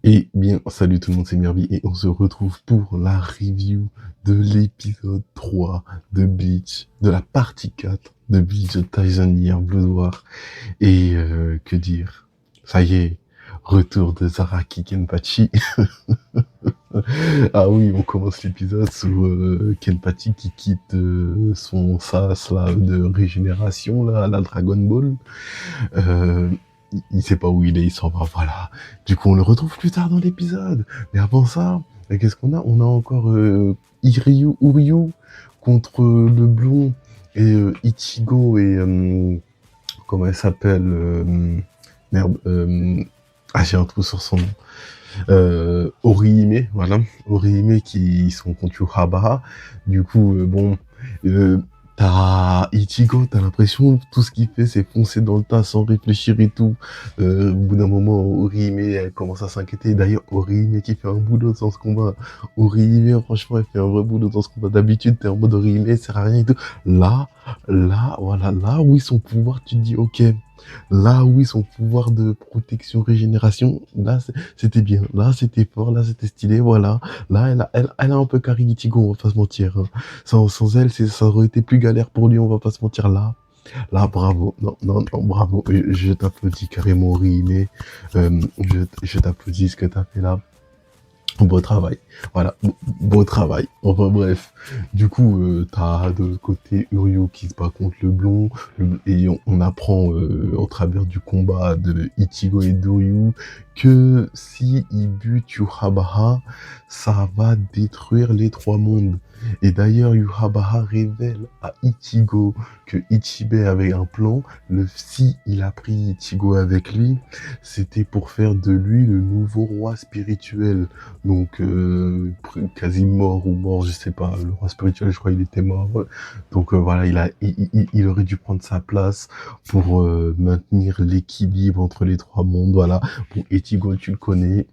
Eh bien, salut tout le monde, c'est Mirbi et on se retrouve pour la review de l'épisode 3 de Bleach, de la partie 4 de Bleach de Tyson Year Blood War. Et que dire, ça y est, retour de Zaraki Kenpachi. Ah oui, on commence l'épisode sur Kenpachi qui quitte son sas là, de régénération là, à la Dragon Ball. Euh, il sait pas où il est, il s'en va, voilà. Du coup, on le retrouve plus tard dans l'épisode. Mais avant ça, qu'est-ce qu'on a? On a encore Uryu contre le blond et Ichigo et comment elle s'appelle merde. J'ai un trou sur son nom. Orihime, voilà. Orihime qui sont contre Yuhabaha. Du coup, euh, t'as Ichigo, t'as l'impression que tout ce qu'il fait, c'est foncer dans le tas sans réfléchir et tout. Au bout d'un moment, Orihime, elle commence à s'inquiéter. D'ailleurs, Orihime qui fait un boulot dans ce combat. Orihime, franchement, elle fait un vrai boulot dans ce combat. D'habitude, t'es en mode Orihime, ça sert à rien et tout. Voilà, là où ils son pouvoir, tu te dis, ok. Là, oui, son pouvoir de protection, régénération, là, c'était bien. Là, c'était fort. Là, c'était stylé. Voilà. Là, elle a un peu carré Ichigo, on va pas se mentir. Hein. Sans elle, ça aurait été plus galère pour lui, on va pas se mentir. Là, bravo. Non, bravo. Je t'applaudis carrément, Rime. Je t'applaudis ce que t'as fait là. Beau travail, voilà, beau travail. Enfin bref, du coup, t'as de l'autre côté Uryu qui se bat contre le blond, et on apprend au travers du combat de Ichigo et d'Uryu que si il bute Yuhabaha, ça va détruire les trois mondes. Et d'ailleurs, Yuhabaha révèle à Ichigo que Ichibei avait un plan. Si il a pris Ichigo avec lui, c'était pour faire de lui le nouveau roi spirituel. Donc quasi mort ou mort, je sais pas. Le roi spirituel, je crois, il était mort. Donc voilà, il aurait dû prendre sa place pour maintenir l'équilibre entre les trois mondes. Voilà. Bon, Ichigo, tu le connais.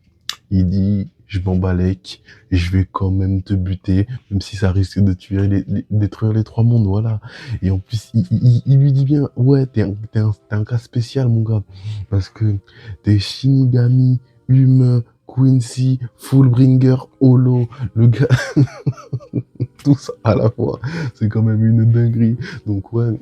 Il dit, je m'en balèque, et je vais quand même te buter, même si ça risque de tuer détruire les trois mondes, voilà. Et en plus, il lui dit bien, ouais, t'es un cas spécial, mon gars, parce que t'es Shinigami, humain, Quincy, Fullbringer, Holo, le gars, tout ça à la fois, c'est quand même une dinguerie. Donc ouais,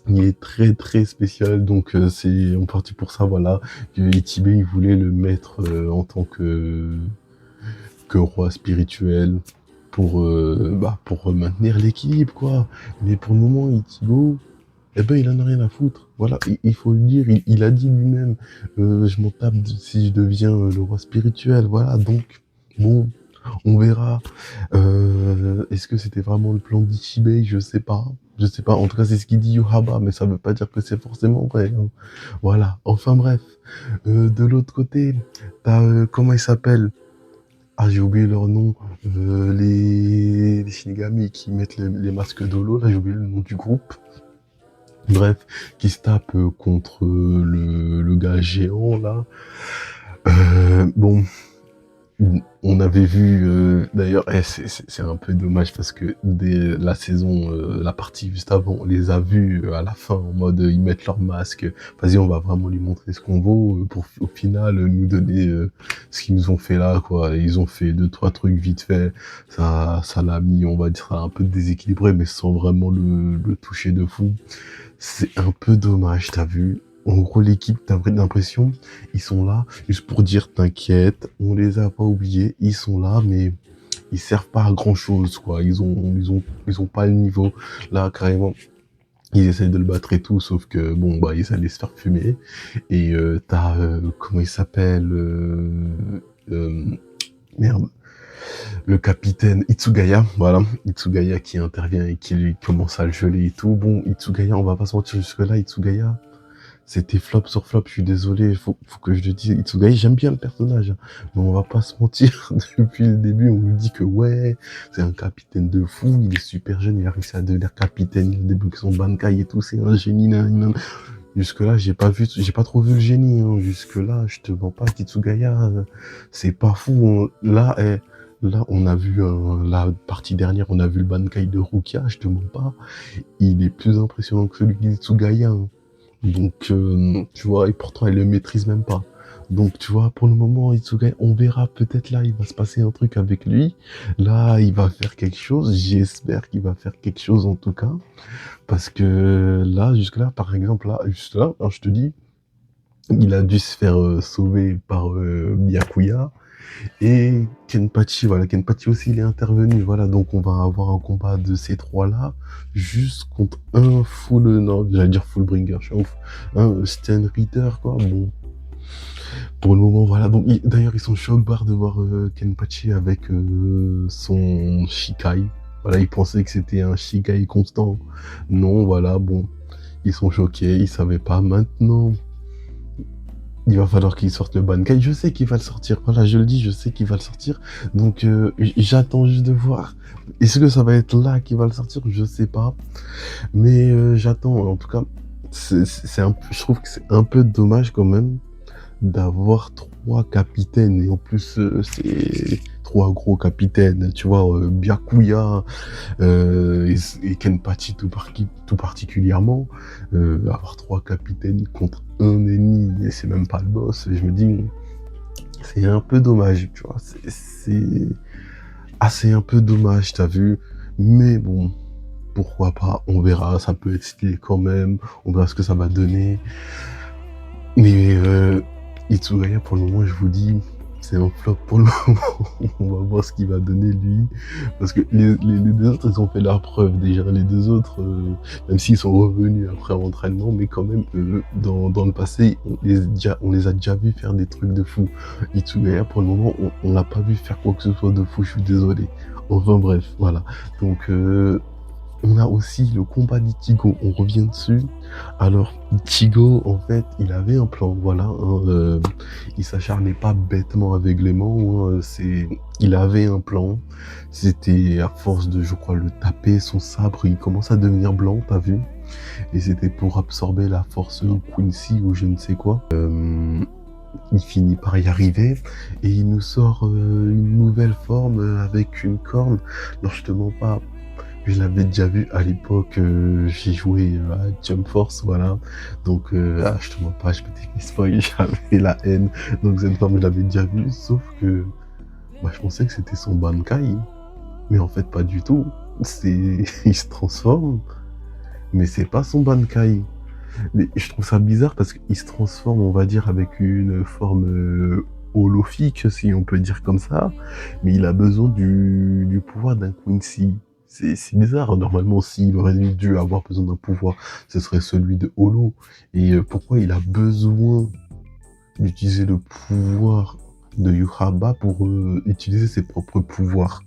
il est très très spécial, donc c'est en partie pour ça, voilà, que Ichibei il voulait le mettre en tant que roi spirituel pour maintenir l'équilibre, quoi. Mais pour le moment, Ichigo, eh ben, il en a rien à foutre. Voilà, il faut le dire, il a dit lui-même, je m'en tape si je deviens le roi spirituel, voilà, donc, bon, on verra. Est-ce que c'était vraiment le plan d'Ichibei? Je sais pas. Je sais pas. En tout cas, c'est ce qu'il dit Yohaba, mais ça veut pas dire que c'est forcément vrai. Hein. Voilà. Enfin bref. De l'autre côté, t'as comment il s'appelle? Ah, j'ai oublié leur nom. Les Shinigami qui mettent les masques d'Holo. Là, j'ai oublié le nom du groupe. Bref, qui se tape contre le gars géant là. Bon, on avait vu, d'ailleurs, c'est un peu dommage parce que dès la saison, la partie juste avant, on les a vus à la fin en mode ils mettent leur masque, vas-y on va vraiment lui montrer ce qu'on vaut pour au final nous donner ce qu'ils nous ont fait là quoi. Ils ont fait deux trois trucs vite fait, ça l'a mis on va dire un peu déséquilibré mais sans vraiment le toucher de fou. C'est un peu dommage, t'as vu. En gros, l'équipe, t'as l'impression, ils sont là juste pour dire t'inquiète, on les a pas oubliés, ils sont là, mais ils servent pas à grand chose, quoi. Ils ont pas le niveau. Là, carrément, ils essayent de le battre et tout, sauf que bon, bah, ils allaient se faire fumer. Et t'as, comment il s'appelle, euh, merde, le capitaine Itsugaya, voilà, Itsugaya qui intervient et qui lui commence à le geler et tout. Bon, Itsugaya, on va pas se mentir jusque-là, Itsugaya, c'était flop sur flop, je suis désolé, faut que je le dise. Itsugaya, j'aime bien le personnage, hein, mais on va pas se mentir, depuis le début, on nous dit que ouais, c'est un capitaine de fou, il est super jeune, il a réussi à devenir capitaine, il a débloqué son Bankai et tout, c'est un génie, Jusque-là, j'ai pas trop vu le génie, hein. Jusque-là, je te mens pas, Kitsugaya, c'est pas fou, hein. Là, on a vu, la partie dernière, on a vu le Bankai de Rukia, je te mens pas. Il est plus impressionnant que celui de Kitsugaya, hein. Donc, tu vois, et pourtant, elle le maîtrise même pas. Donc, tu vois, pour le moment, Itsugai, on verra peut-être là, il va se passer un truc avec lui. Là, il va faire quelque chose. J'espère qu'il va faire quelque chose en tout cas. Parce que là, jusque-là, par exemple, là, juste là, hein, je te dis, il a dû se faire sauver par Byakuya. Et Kenpachi, voilà, Kenpachi aussi, il est intervenu. Voilà, donc on va avoir un combat de ces trois-là, juste contre un full, non, j'allais dire full bringer, je suis ouf, un Sten Ritter, quoi. Bon, pour le moment, voilà. Donc, d'ailleurs, ils sont choc-barres de voir Kenpachi avec son Shikai. Voilà, ils pensaient que c'était un Shikai constant. Non, voilà, bon, ils sont choqués, ils savaient pas. Maintenant, il va falloir qu'il sorte le Bankai. Je sais qu'il va le sortir. Voilà, je le dis, je sais qu'il va le sortir. Donc, j'attends juste de voir. Est-ce que ça va être là qu'il va le sortir? Je sais pas. Mais j'attends. En tout cas, je trouve que c'est un peu dommage quand même d'avoir trois capitaines. Et en plus, c'est trois gros capitaines. Tu vois, Byakuya et Kenpachi tout particulièrement. Avoir trois capitaines contre un ennemi, et c'est même pas le boss. Je me dis, c'est un peu dommage, tu vois. C'est un peu dommage, t'as vu. Mais bon, pourquoi pas, on verra. Ça peut être stylé quand même. On verra ce que ça va donner. Mais Itsugaya, pour le moment, je vous dis, c'est un flop pour le moment. On va voir ce qu'il va donner lui. Parce que les deux autres, ils ont fait leur preuve déjà. Les deux autres, même s'ils sont revenus après l'entraînement, mais quand même, dans le passé, on les a déjà vus faire des trucs de fou. Itsugaya, pour le moment, on l'a pas vu faire quoi que ce soit de fou, je suis désolé. Enfin bref, voilà. Donc, on a aussi le combat d'Ichigo, on revient dessus. Alors, Ichigo, en fait, il avait un plan, voilà. Hein, il s'acharnait pas bêtement aveuglément. Hein, il avait un plan. C'était à force de, je crois, le taper, son sabre, il commence à devenir blanc, t'as vu? Et c'était pour absorber la force Quincy ou je ne sais quoi. Il finit par y arriver et il nous sort une nouvelle forme avec une corne. Alors, je te mens pas. Je l'avais déjà vu à l'époque, j'ai joué à Jump Force, voilà. Donc, je te mens pas, je m'étais fait spoil, j'avais la haine. Donc, cette forme, je l'avais déjà vue, sauf que bah, je pensais que c'était son Bankai. Mais en fait, pas du tout. Il se transforme, mais c'est pas son Bankai. Mais je trouve ça bizarre parce qu'il se transforme, on va dire, avec une forme holophique, si on peut dire comme ça. Mais il a besoin du pouvoir d'un Quincy. C'est bizarre. Normalement, s'il aurait dû avoir besoin d'un pouvoir, ce serait celui de Holo. Et pourquoi il a besoin d'utiliser le pouvoir de Yuhaba pour utiliser ses propres pouvoirs?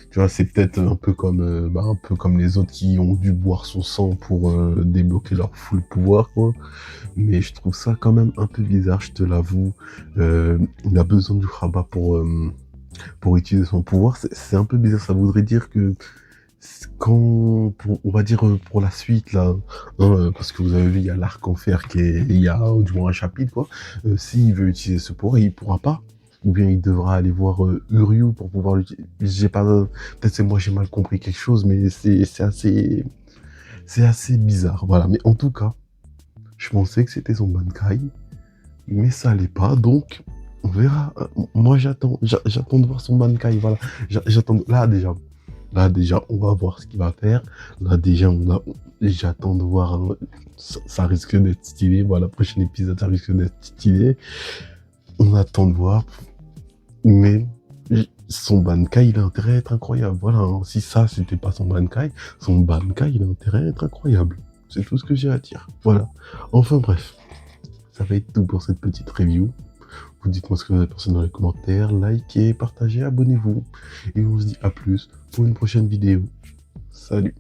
Tu vois, c'est peut-être un peu comme les autres qui ont dû boire son sang pour débloquer leur full pouvoir, quoi. Mais je trouve ça quand même un peu bizarre, je te l'avoue. Il a besoin du Yuhaba pour utiliser son pouvoir. C'est un peu bizarre. Ça voudrait dire que on va dire pour la suite là, hein, parce que vous avez vu, il y a l'arc en fer il y a du moins un chapitre quoi. S'il veut utiliser ce pouvoir, il pourra pas. Ou bien il devra aller voir Uryu pour pouvoir l'utiliser. J'ai pas, peut-être c'est moi j'ai mal compris quelque chose, mais c'est assez bizarre. Voilà. Mais en tout cas, je pensais que c'était son Bankai, mais ça l'est pas. Donc on verra. Moi j'attends de voir son Bankai. Voilà. J'attends Là, déjà, on va voir ce qu'il va faire. Là, déjà, j'attends de voir. Ça risque d'être stylé. Voilà, le prochain épisode, ça risque d'être stylé. On attend de voir. Mais son Bankai, il a intérêt à être incroyable. Voilà, hein. Si ça, c'était pas son Bankai, il a intérêt à être incroyable. C'est tout ce que j'ai à dire. Voilà. Enfin, bref. Ça va être tout pour cette petite review. Vous dites-moi ce que vous avez pensé dans les commentaires, likez, partagez, abonnez-vous. Et on se dit à plus pour une prochaine vidéo. Salut!